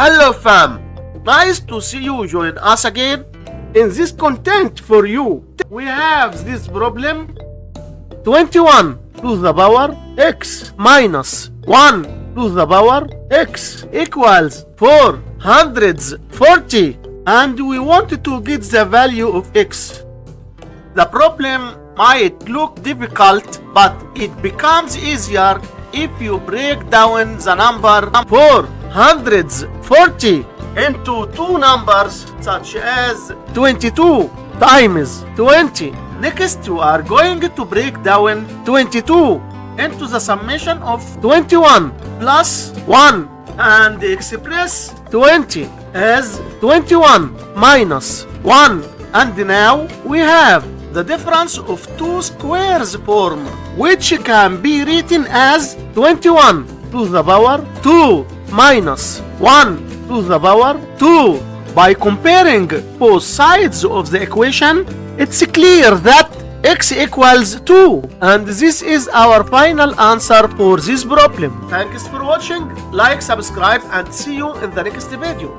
Hello fam, nice to see you join us again in this content for you. We have this problem 21 to the power x minus 1 to the power x equals 440, and we want to get the value of x. The problem might look difficult, but it becomes easier if you break down the number 440 into two numbers such as 22 times 20. Next, we are going to break down 22 into the summation of 21 plus 1 and express 20 as 21 minus 1. And now we have the difference of two squares form, which can be written as 21 to the power 2 minus 1 to the power 2. By comparing both sides of the equation, it's clear that x equals 2, and this is our final answer for this problem. Thanks for watching, like, subscribe, and see you in the next video.